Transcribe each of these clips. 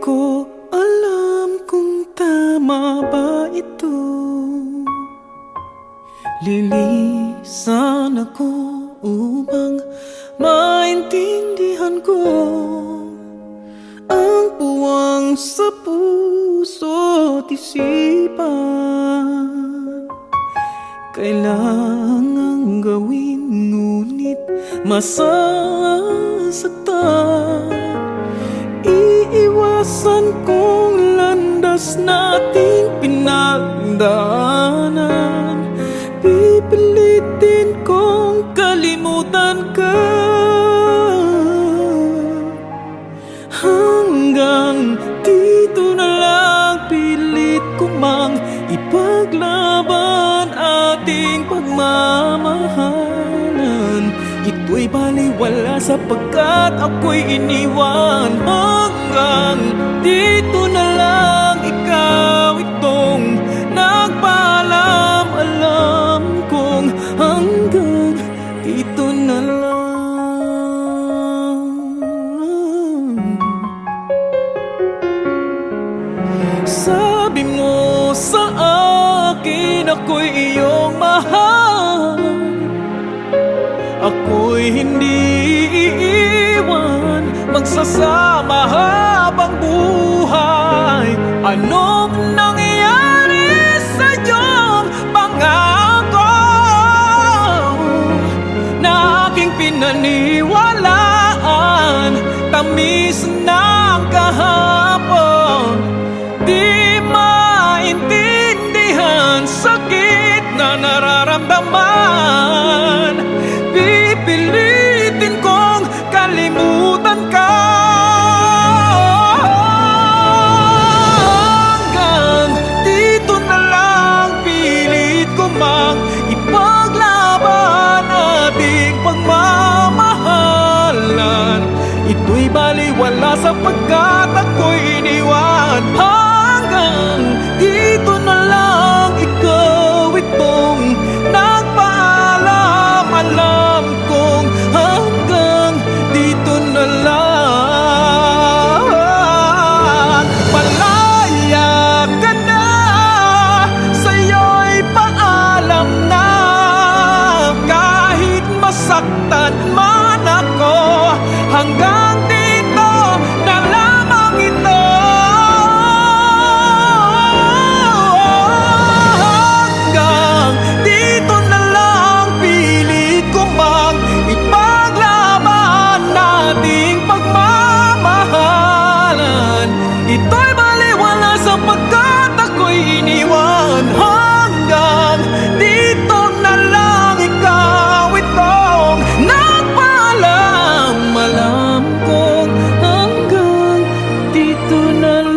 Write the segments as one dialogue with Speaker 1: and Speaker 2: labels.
Speaker 1: ko alam kung tama ba ito. Lilisan ako upang maintindihan ko ang puwang sa puso't isipan. Kailangang gawin ngunit masasaktan. Iiwasan kong landas nating pinagdaanan. Pipilitin kong kalimutan ka hanggang dito na lang. Pilit ko mang ipaglaban ating pagmamahalan. Ito'y baliwala sapagkat ako'y iniwan. Hanggang dito na lang, ikaw itong nagpaalam. Alam kong hanggang dito na lang. Sabi mo sa akin ako'y iyong mahal. Ako'y hindi iiwan, magsasama habang buhay. Anong nangyayari sa iyong pangako na aking pinaniwalaan? Tamis ng kahapon, di maintindihan sakit na nararamdaman. Pipilitin kong kalimutan ka hanggang dito na lang. Pilit ko mang ipaglaban ating pagmamahalan. Ito'y baliwala sapagkat ako'y iniwan. Hanggang dito na lang, ikaw itong nagpaalam. Alam kong hanggang dito na lang. Palaya ka na, sa'yo'y paalam na. Kahit masaktan man ako, hanggang dito na lamang ito. Hanggang dito na lang, pilit ko mang ipaglaban nating pagmamahalan. Ito'y baliwala sapagkat ako'y iniwan. Hanggang dito na lang, ikaw itong nagpaalam. Alam kong hanggang dito na lang.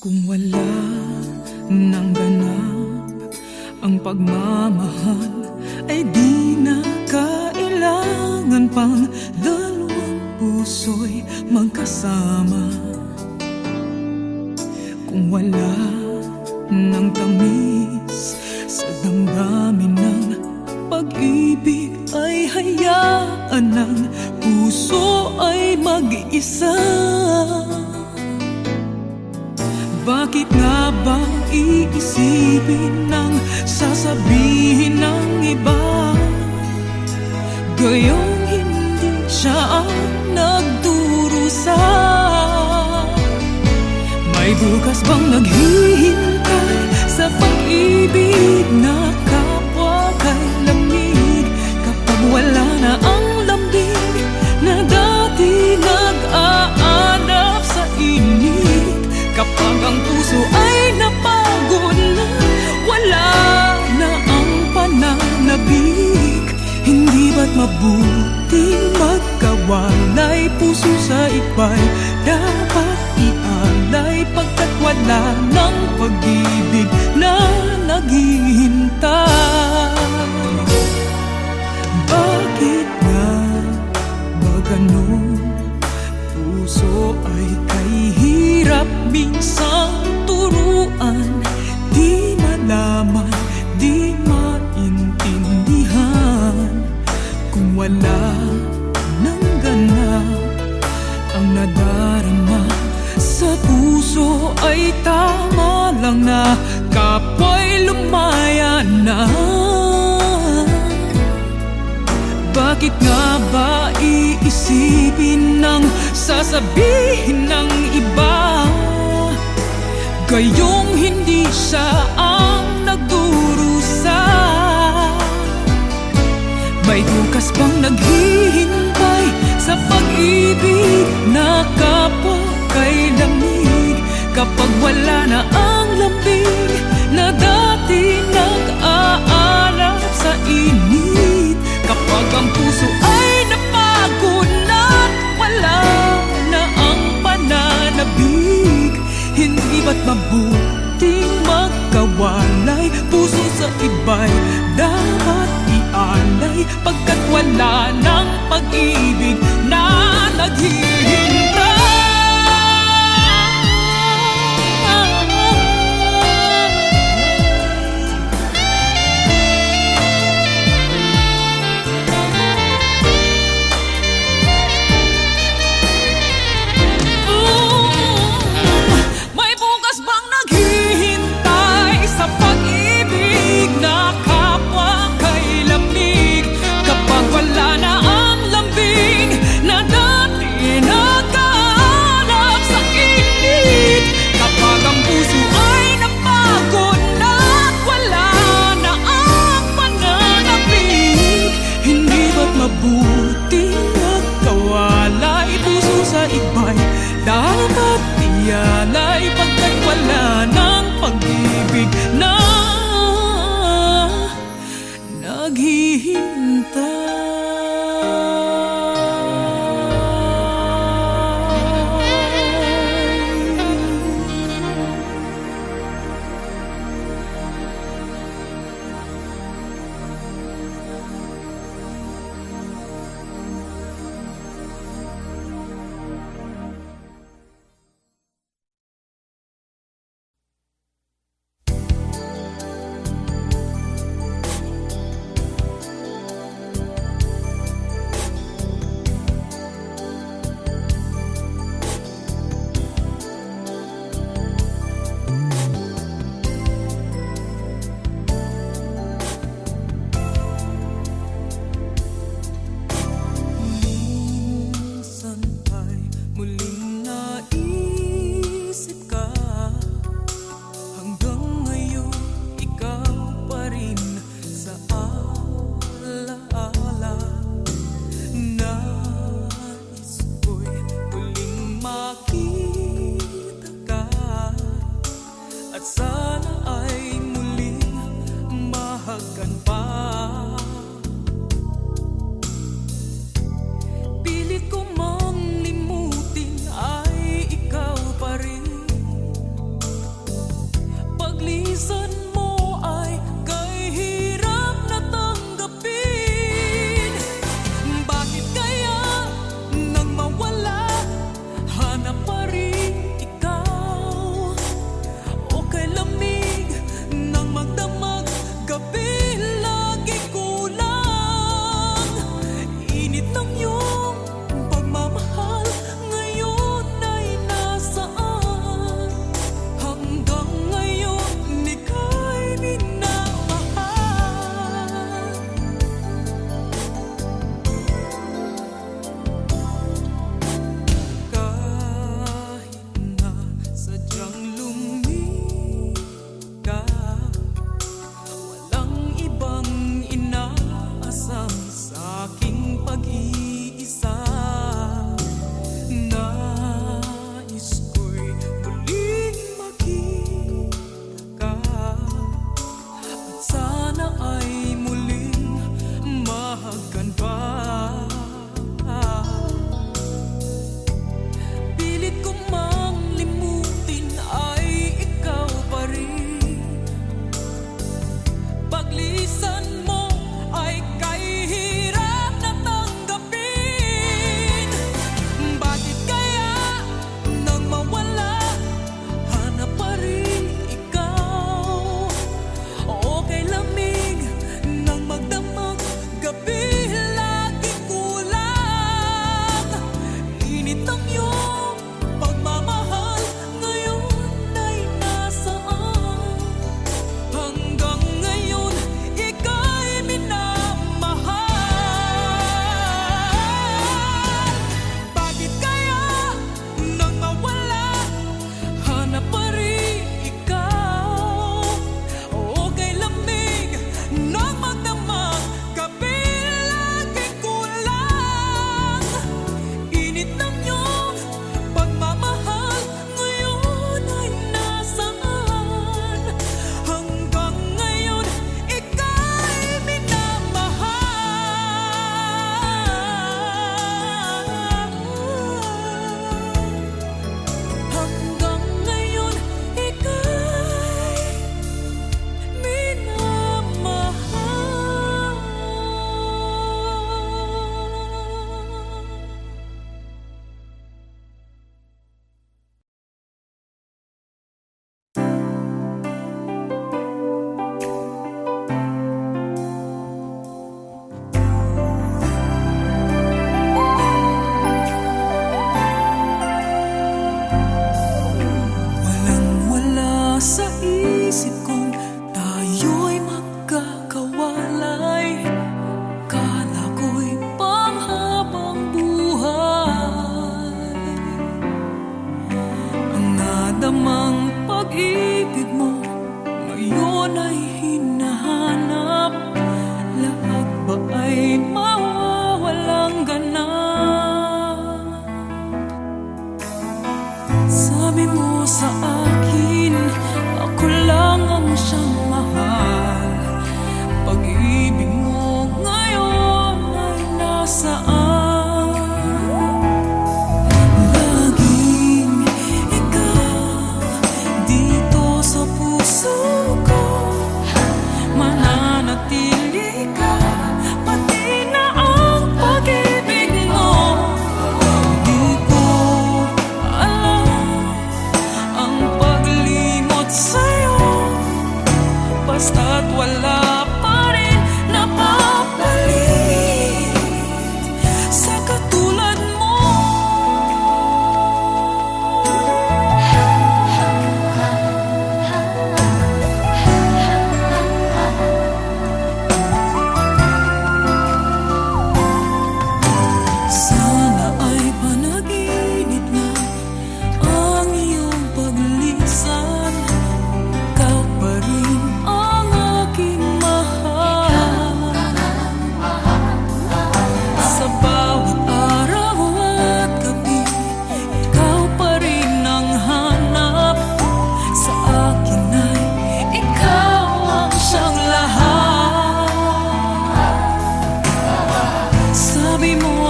Speaker 1: Kung wala nang ganap ang pagmamahal, ay di na kailangan pang dalawang puso'y magkasama. Kung wala nang tamis sa damdamin ng pag-ibig, ay hayaan ng puso ay mag-isa. Bakit nga bang iisipin ng sasabihin ng iba, gayong hindi siya ang nagdurusa? May bukas bang naghihintay sa pag-ibig na kapwa kay lamig? Kapag wala na ang lambing na dati nag-aanap sa init, kapag ang puso ay napagod na, wala na ang pananabik, hindi ba't ba't mabuting magkawalay? Puso sa iba'y dapat ialay, pagkat wala ng pag-ibig na naghihintay. Bakit nga ba ganon? Puso ay kay hirap minsang turuan, di malaman, di maintindihan. Kung wala nang ganap ang nadarama sa puso, ay tama lang na kapwa'y lumaya na. Bakit nga ba iisipin ng sasabihin ng iba, gayong hindi siya ang nagdurusa? May bukas bang naghihintay sa pag-ibig na kapwa kay lamig, kapag wala na ang lambing na dati nag-aalab sa init? Kapag ang puso ay napagod na't wala na ang pananabik, hindi ba't mabuting magkawalay? Puso sa iba'y dapat ialay, pagkat wala ng pag-ibig na naghihintay. Mabuting magkawalay, puso sa iba'y dapat ialay, pagkat wala ng pag-ibig na naghihintay.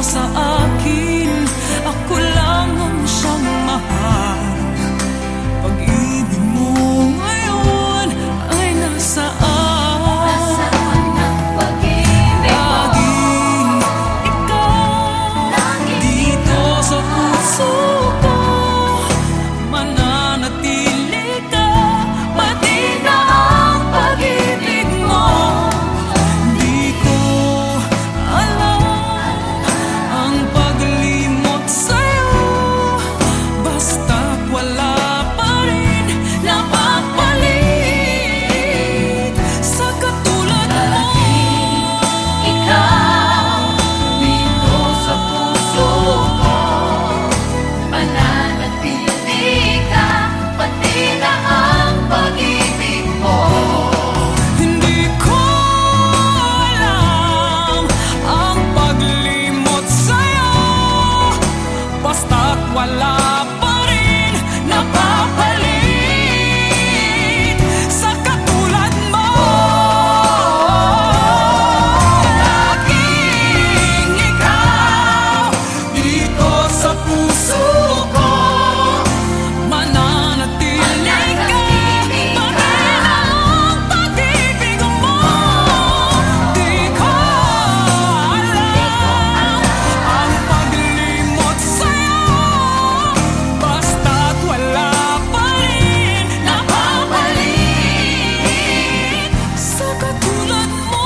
Speaker 1: sa akin, ako lang ang siyang mahal. Pag-ibig mo ngayon ay nasaan?
Speaker 2: Nasaan ang pag-ibig mo?
Speaker 1: Laging ikaw dito sa puso ko, mananatili ka, pati na ang pag-ibig mo. Di ko alam ang paglimot sa'yo, basta't wala pa rin napapalit sa katulad mo.
Speaker 2: Ikaw dito sa puso ko, mananatili ka, pati na ang pag-ibig mo.
Speaker 1: Hindi ko alam ang paglimot sa'yo, basta't wala pa rin napapalit sa katulad mo. Laging ikaw dito sa puso ko, mananatili ka, pati na ang pag-ibig mo. Di ko alam ang paglimot sa'yo, basta't wala pa rin napapalit sa katulad mo.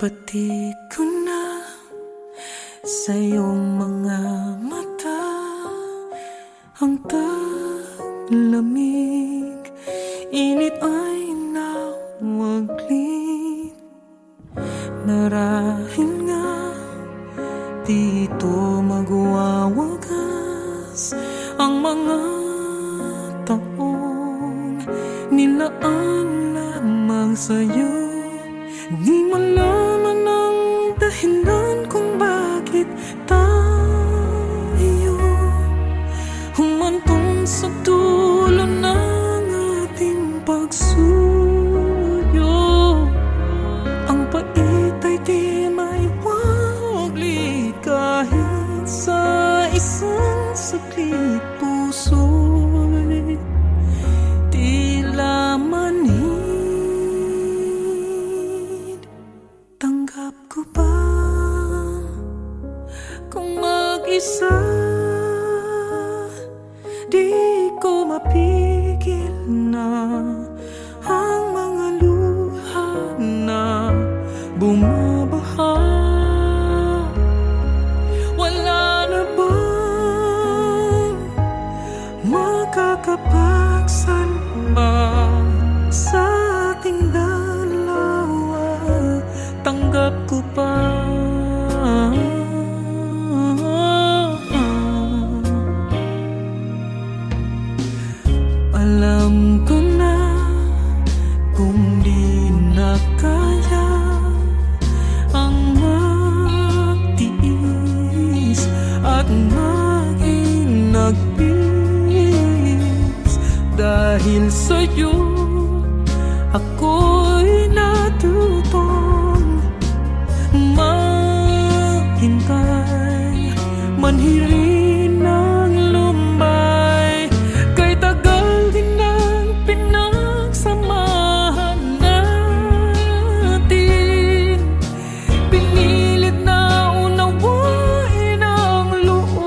Speaker 1: Pati ko na sa iyong mga mata ang taglamig, init ay nawaglit. Marahil nga dito magwawagas ang mga taong nilaan lamang sa'yo. Di malaman ang dahilan kung bakit tayo humantong sa dulo ng ating pagsuyo. Ang pait ay di may waglit, kahit sa isang saglit puso'y tila manhid. Tanggap ko ba kung mag-isa? Di ko mapigil na ang mga luha na bumabaha. Wala na bang makakapagsalba sa ating dalawa? Tanggap ko pa. Alam ko na kung di na kaya ang magtiis at maging nagpis, dahil sa'yo ako'y natutong maghintay, manhirin ng lumbay. Kay tagal din ang pinagsamahan natin, pinilit na unawain ang loob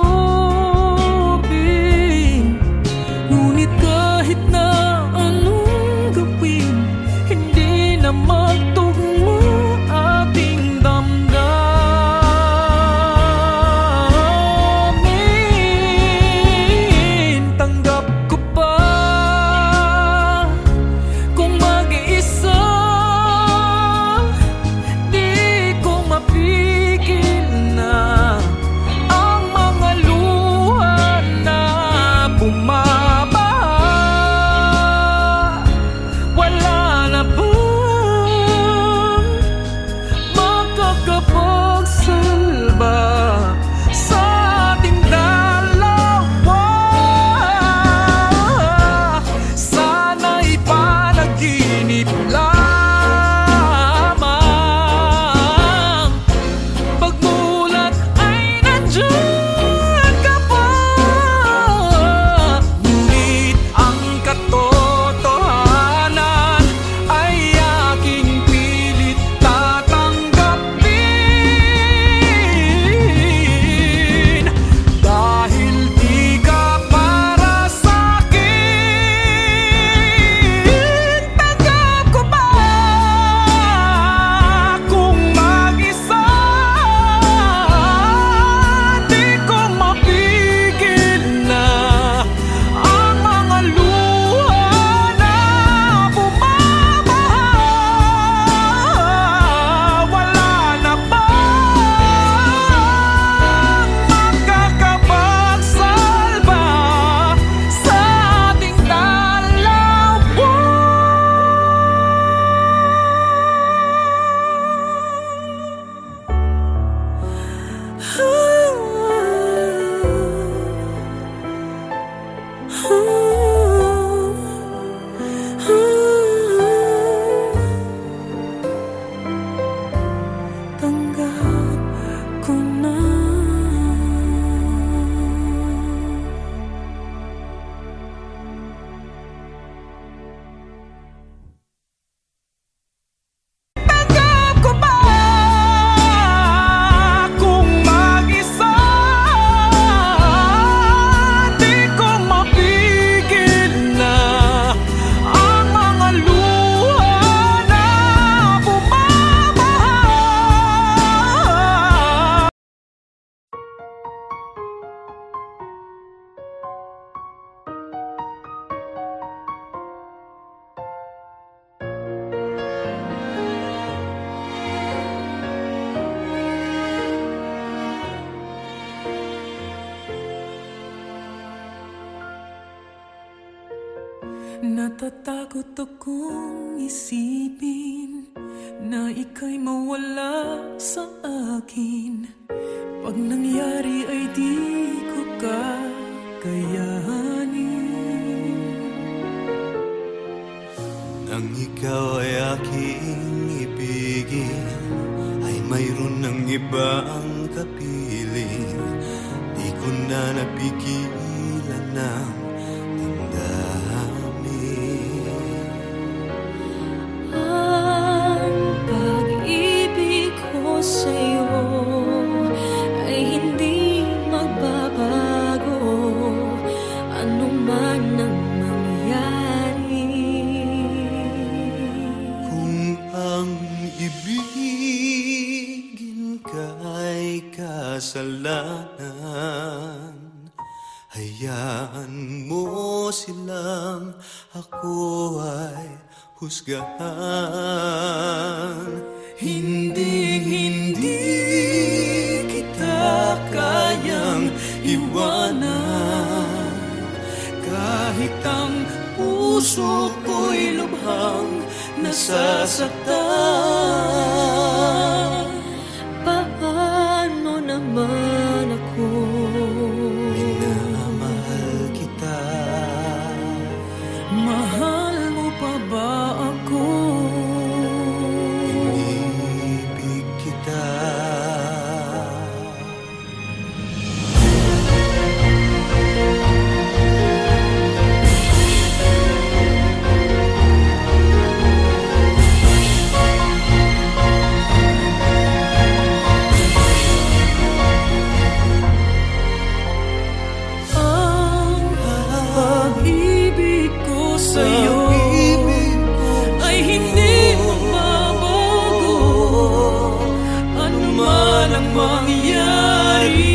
Speaker 1: Natatakot akong isipin na ika'y mawala sa akin. Pag nangyari ay di ko kakayanin.
Speaker 3: Nang ikaw ay aking ibigin, ay mayroon ng ibang kapiling. Di ko na napigilan ng damdamin.
Speaker 4: Ang pag-ibig ko sa'yo ay hindi magbabago, ano man ang mangyari.
Speaker 3: Kung ang ibigin ka ay kasalanan, hayaan mo silang ako ay husgahan.
Speaker 1: Hindi kita kayang iwanan, kahit ang puso ko'y lubhang nasasaktan.
Speaker 4: Paano naman ako?
Speaker 3: Minamahal kita.
Speaker 1: Mahal mo pa ba ako?
Speaker 3: Inibig kita.
Speaker 1: Sa'yo ay hindi magbabago, ano man ang mangyari.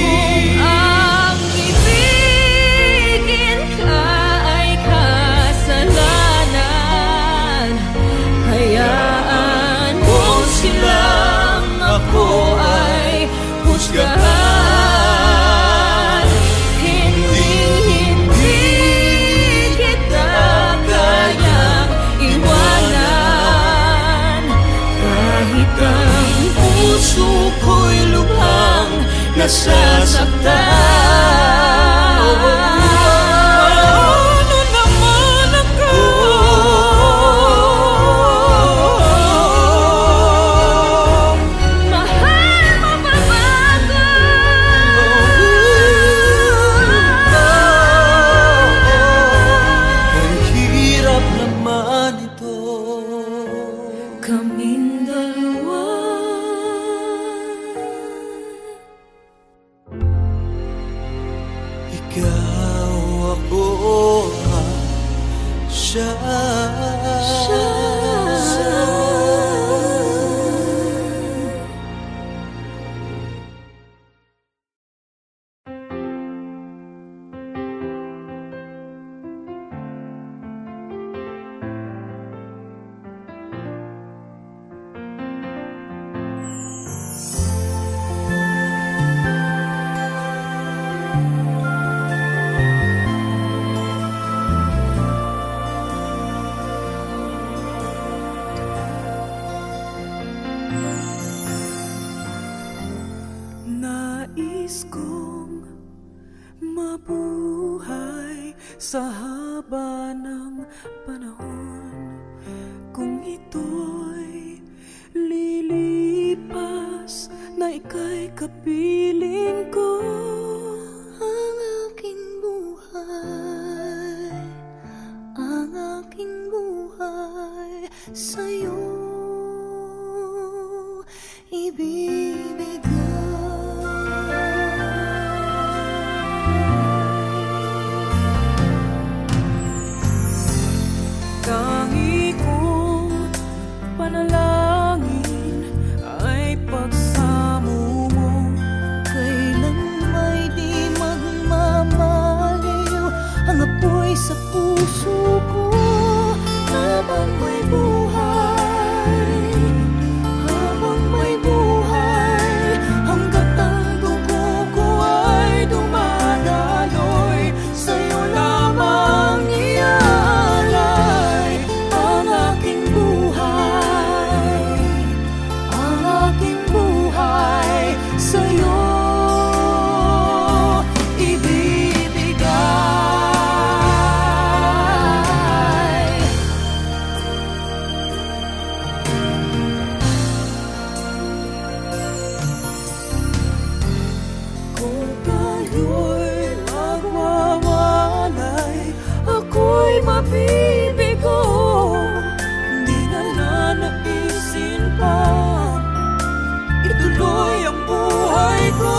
Speaker 4: Kung ang ibigin ka ay kasalanan, hayaan mo silang ako ay husgahan. Puso ko'y lubhang nasasaktan.
Speaker 1: Ano naman ako?
Speaker 4: Mahal mo ba bago?
Speaker 3: Ang hirap naman ito.
Speaker 4: Kaming dalawa.
Speaker 3: Ikaw, ako, siya.
Speaker 1: Nais kong mabuhay sa haba ng panahon. Kung ito'y lilipas, na ika'y kapiling ko.
Speaker 4: Ang aking buhay, ang aking buhay sa'yo ibibigay.
Speaker 1: Tangi kong panalangin ay pagsamo mo.
Speaker 4: Kailan may di magmamaliw ang apoy sa puso ko habang may buhay.
Speaker 1: ko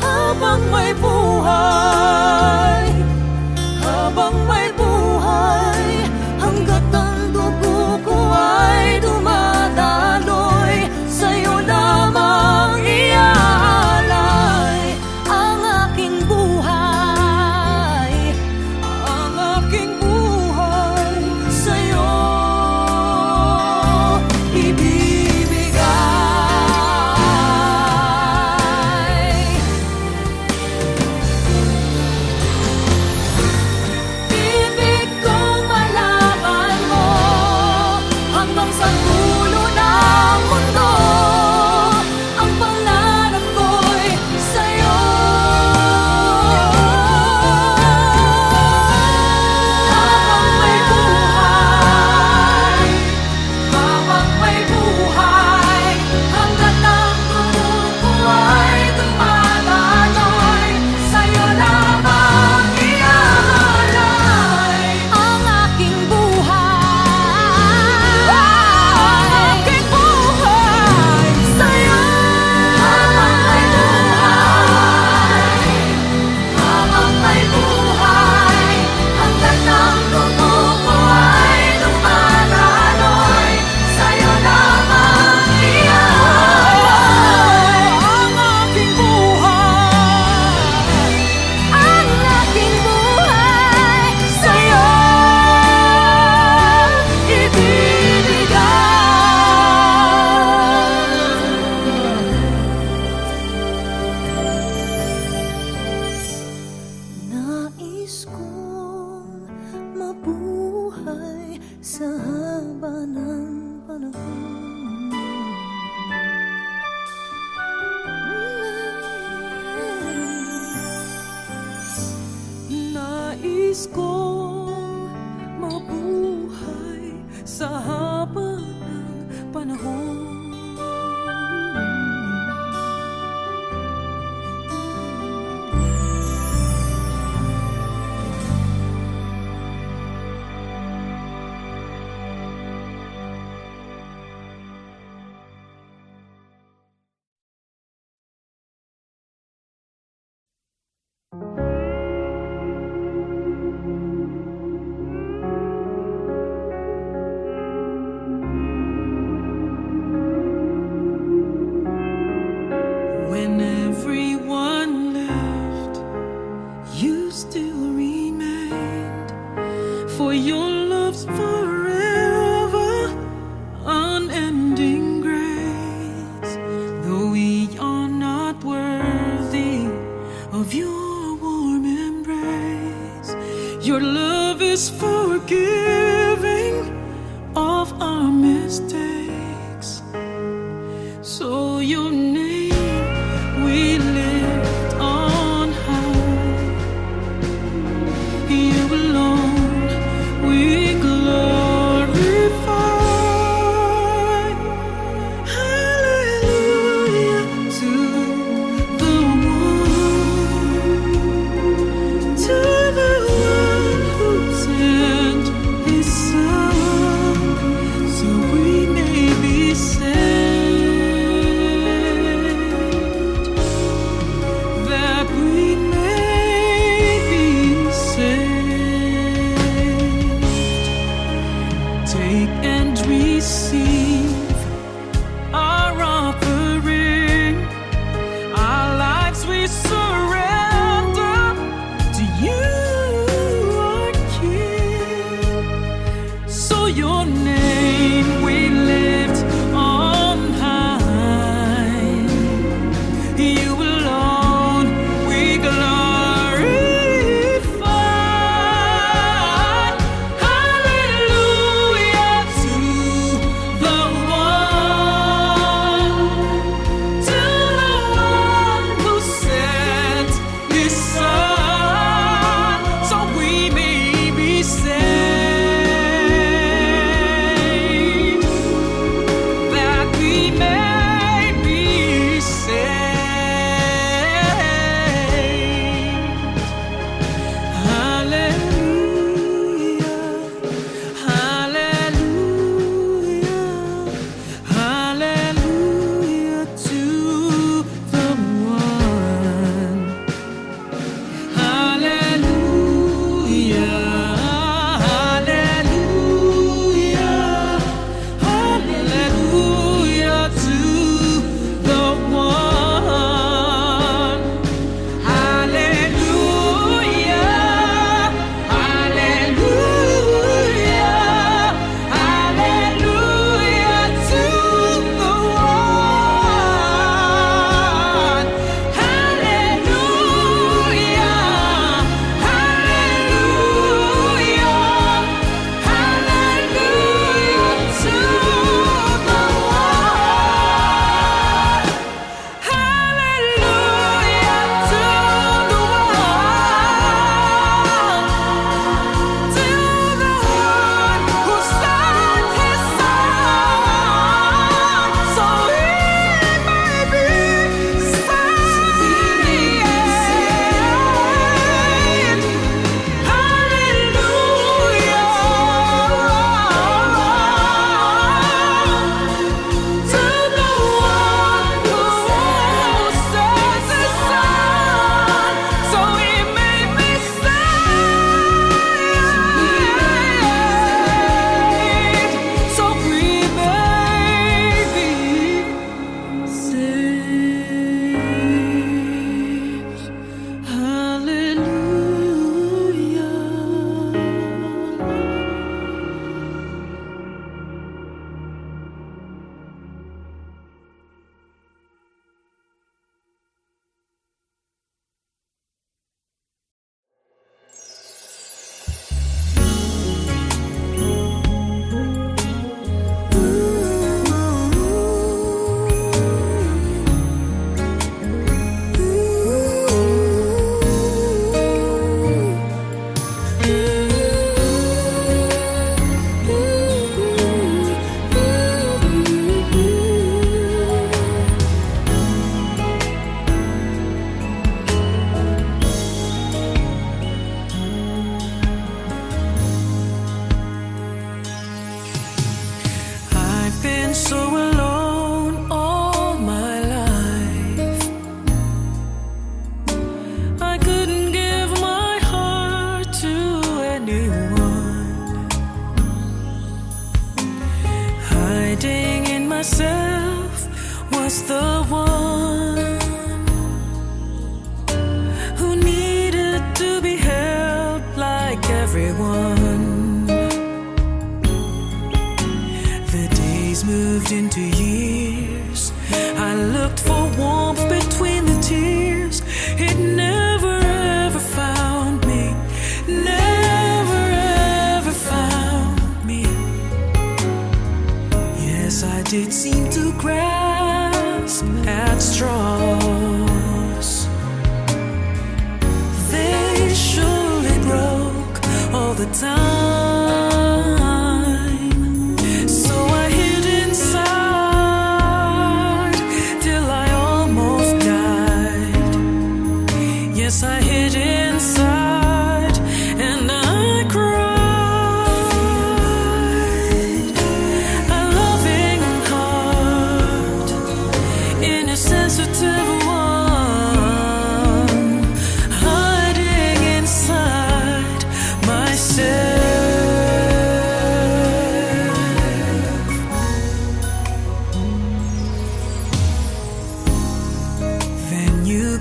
Speaker 1: habang may buhay, habang may buhay, hanggat ang dugo ko ay dumadaloy, sa'yo lamang iaalay ang aking buhay, ang aking buhay, sa'yo ibig kong malaman mo hanggang sa dulo ng mundo, ang pangarap ko'y sa'yo. Habang may buhay, hanggat ang dugo ko ay dumadaloy, sa'yo lamang iaalay ang aking buhay, ang aking buhay, sa'yo. Habang may buhay, hanggat ang dugo ko ay dumadaloy, sa'yo lamang iaalay ang aking buhay, ang aking buhay, sa'yo ibibigay. Nais kong mabuhay sa haba ng panahon. Nais kong mabuhay sa haba ng panahon. When everyone left, you still remained, for your love's forever, unending grace. Though we are not worthy of your warm embrace, your love is forgiving of our mistakes. So your name we lift on high, you alone we glorify. Hallelujah to the one who sent his son, so we may be saved.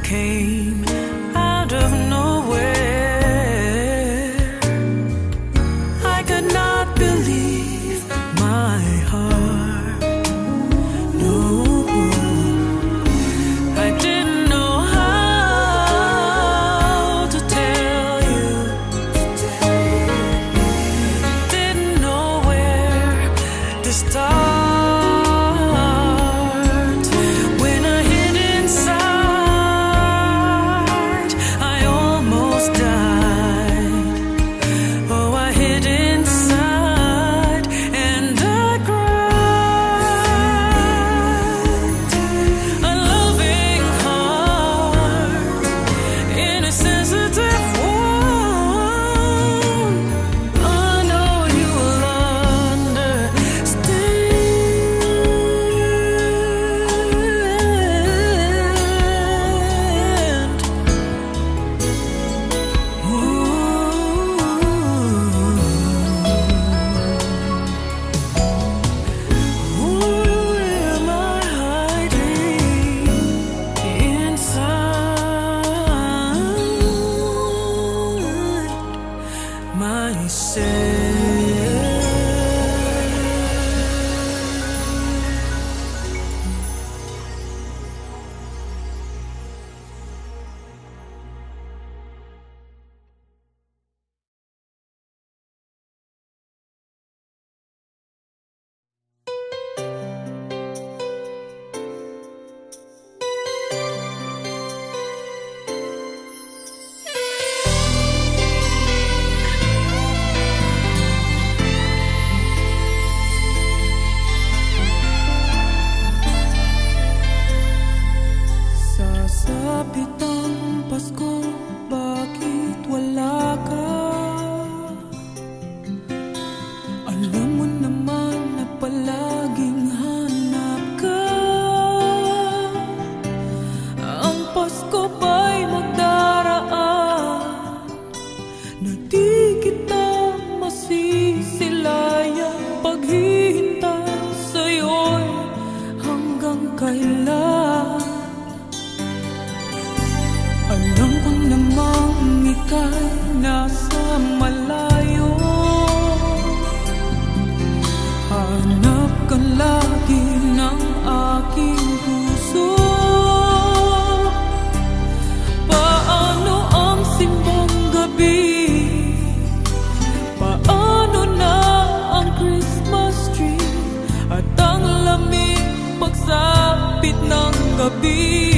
Speaker 1: came out of nowhere. I could not believe my heart. No, I didn't know how to tell you. Didn't know where to start.
Speaker 4: Pagsapit ng gabi.